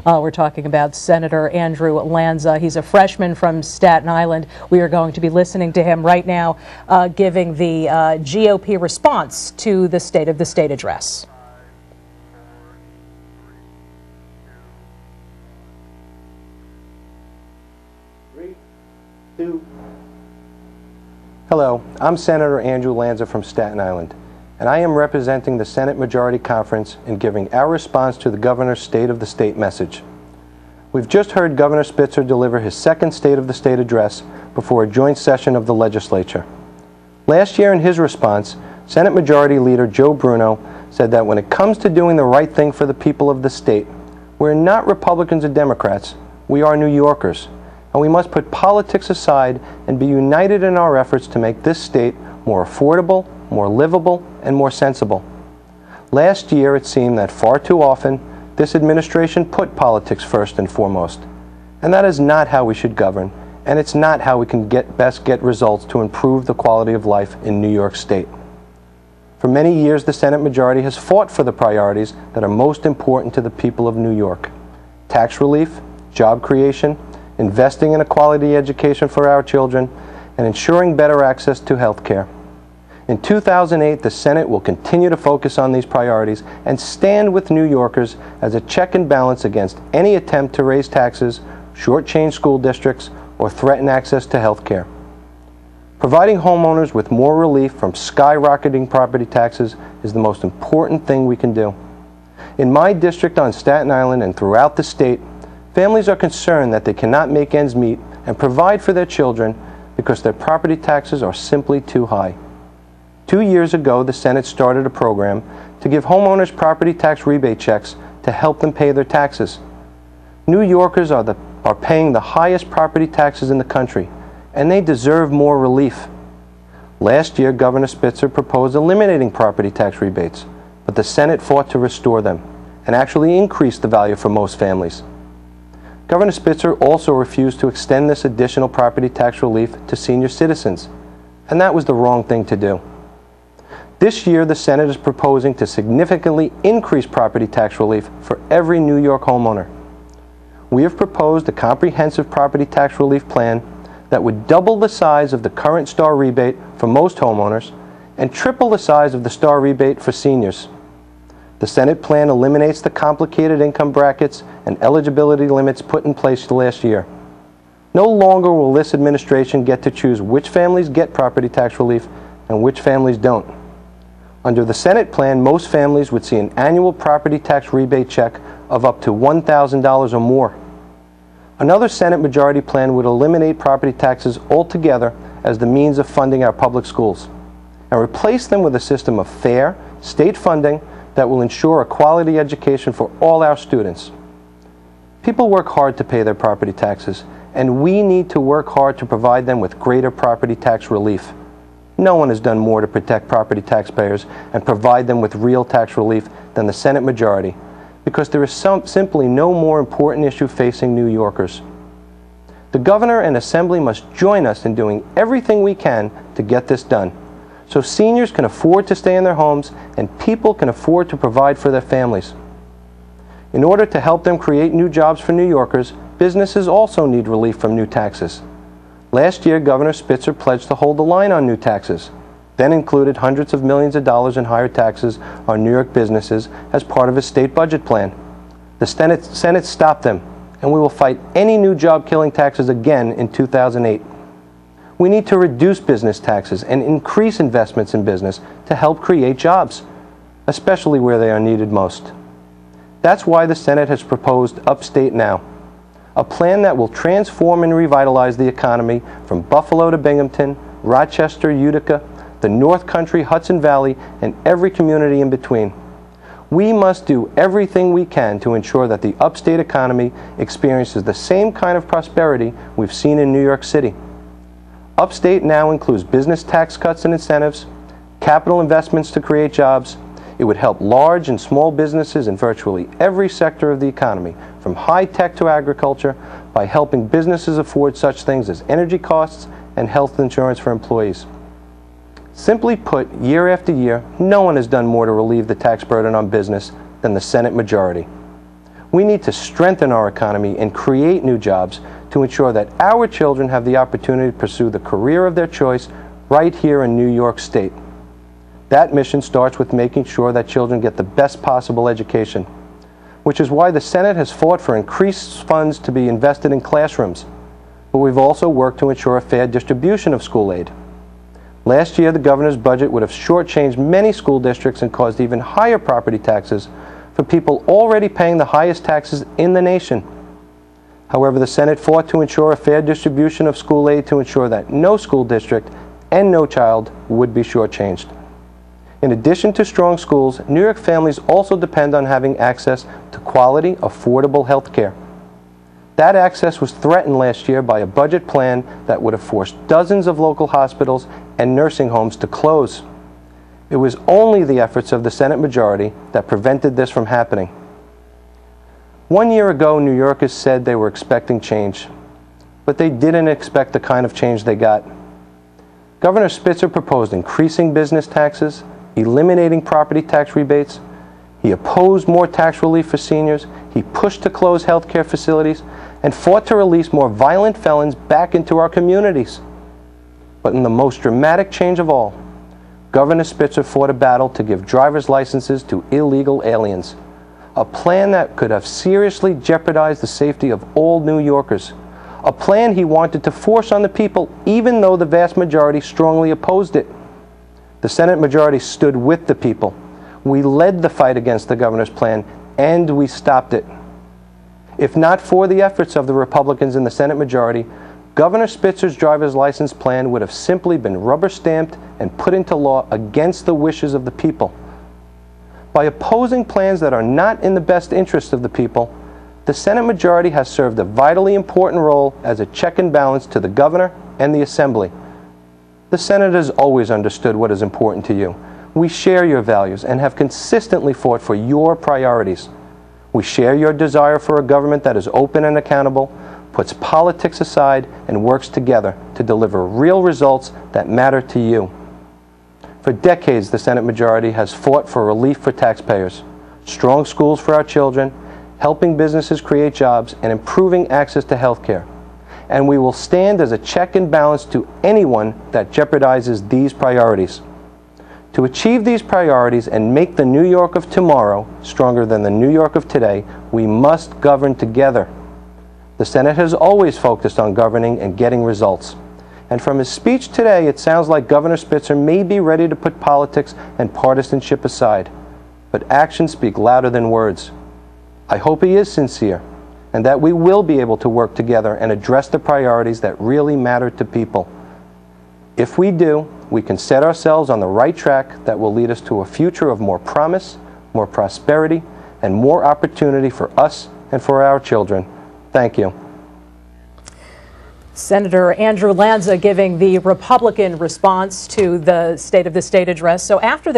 We're talking about Senator Andrew Lanza. He's a freshman from Staten Island. We are going to be listening to him right now, giving the GOP response to the State of the State address. Hello, I'm Senator Andrew Lanza from Staten Island, and I am representing the Senate Majority Conference in giving our response to the Governor's State of the State message. We've just heard Governor Spitzer deliver his second State of the State address before a joint session of the legislature. Last year in his response, Senate Majority Leader Joe Bruno said that when it comes to doing the right thing for the people of the state, we're not Republicans or Democrats, we are New Yorkers. And we must put politics aside and be united in our efforts to make this state more affordable, more livable, and more sensible. Last year, it seemed that far too often, this administration put politics first and foremost. And that is not how we should govern, and it's not how we can best get results to improve the quality of life in New York State. For many years, the Senate majority has fought for the priorities that are most important to the people of New York: tax relief, job creation, investing in a quality education for our children, and ensuring better access to health care. In 2008, the Senate will continue to focus on these priorities and stand with New Yorkers as a check and balance against any attempt to raise taxes, shortchange school districts, or threaten access to health care. Providing homeowners with more relief from skyrocketing property taxes is the most important thing we can do. In my district on Staten Island and throughout the state, families are concerned that they cannot make ends meet and provide for their children because their property taxes are simply too high. 2 years ago, the Senate started a program to give homeowners property tax rebate checks to help them pay their taxes. New Yorkers are paying the highest property taxes in the country, and they deserve more relief. Last year, Governor Spitzer proposed eliminating property tax rebates, but the Senate fought to restore them and actually increase the value for most families. Governor Spitzer also refused to extend this additional property tax relief to senior citizens, and that was the wrong thing to do. This year, the Senate is proposing to significantly increase property tax relief for every New York homeowner. We have proposed a comprehensive property tax relief plan that would double the size of the current STAR rebate for most homeowners and triple the size of the STAR rebate for seniors. The Senate plan eliminates the complicated income brackets and eligibility limits put in place last year. No longer will this administration get to choose which families get property tax relief and which families don't. Under the Senate plan, most families would see an annual property tax rebate check of up to $1,000 or more. Another Senate majority plan would eliminate property taxes altogether as the means of funding our public schools and replace them with a system of fair state funding that will ensure a quality education for all our students. People work hard to pay their property taxes, and we need to work hard to provide them with greater property tax relief. No one has done more to protect property taxpayers and provide them with real tax relief than the Senate majority, because there is simply no more important issue facing New Yorkers. The Governor and Assembly must join us in doing everything we can to get this done, so seniors can afford to stay in their homes and people can afford to provide for their families. In order to help them create new jobs for New Yorkers, businesses also need relief from new taxes. Last year, Governor Spitzer pledged to hold the line on new taxes, then included hundreds of millions of dollars in higher taxes on New York businesses as part of his state budget plan. The Senate stopped them, and we will fight any new job-killing taxes again in 2008. We need to reduce business taxes and increase investments in business to help create jobs, especially where they are needed most. That's why the Senate has proposed Upstate Now, a plan that will transform and revitalize the economy from Buffalo to Binghamton, Rochester, Utica, the North Country, Hudson Valley, and every community in between. We must do everything we can to ensure that the upstate economy experiences the same kind of prosperity we've seen in New York City. Upstate Now includes business tax cuts and incentives, capital investments to create jobs. It would help large and small businesses in virtually every sector of the economy, from high-tech to agriculture, by helping businesses afford such things as energy costs and health insurance for employees. Simply put, year after year, no one has done more to relieve the tax burden on business than the Senate majority. We need to strengthen our economy and create new jobs to ensure that our children have the opportunity to pursue the career of their choice right here in New York State. That mission starts with making sure that children get the best possible education, which is why the Senate has fought for increased funds to be invested in classrooms. But we've also worked to ensure a fair distribution of school aid. Last year, the governor's budget would have shortchanged many school districts and caused even higher property taxes for people already paying the highest taxes in the nation. However, the Senate fought to ensure a fair distribution of school aid to ensure that no school district and no child would be shortchanged. In addition to strong schools, New York families also depend on having access to quality, affordable health care. That access was threatened last year by a budget plan that would have forced dozens of local hospitals and nursing homes to close. It was only the efforts of the Senate majority that prevented this from happening. 1 year ago, New Yorkers said they were expecting change, but they didn't expect the kind of change they got. Governor Spitzer proposed increasing business taxes, eliminating property tax rebates. He opposed more tax relief for seniors. He pushed to close health care facilities and fought to release more violent felons back into our communities. But in the most dramatic change of all, Governor Spitzer fought a battle to give driver's licenses to illegal aliens, a plan that could have seriously jeopardized the safety of all New Yorkers, a plan he wanted to force on the people even though the vast majority strongly opposed it. The Senate majority stood with the people. We led the fight against the governor's plan, and we stopped it. If not for the efforts of the Republicans in the Senate majority, Governor Spitzer's driver's license plan would have simply been rubber-stamped and put into law against the wishes of the people. By opposing plans that are not in the best interest of the people, the Senate majority has served a vitally important role as a check and balance to the governor and the Assembly. The Senate has always understood what is important to you. We share your values and have consistently fought for your priorities. We share your desire for a government that is open and accountable, puts politics aside, and works together to deliver real results that matter to you. For decades, the Senate majority has fought for relief for taxpayers, strong schools for our children, helping businesses create jobs, and improving access to health care. And we will stand as a check and balance to anyone that jeopardizes these priorities. To achieve these priorities and make the New York of tomorrow stronger than the New York of today, we must govern together. The Senate has always focused on governing and getting results. And from his speech today, it sounds like Governor Spitzer may be ready to put politics and partisanship aside. But actions speak louder than words. I hope he is sincere, and that we will be able to work together and address the priorities that really matter to people. If we do, we can set ourselves on the right track that will lead us to a future of more promise, more prosperity, and more opportunity for us and for our children. Thank you. Senator Andrew Lanza giving the Republican response to the State of the State address. So after the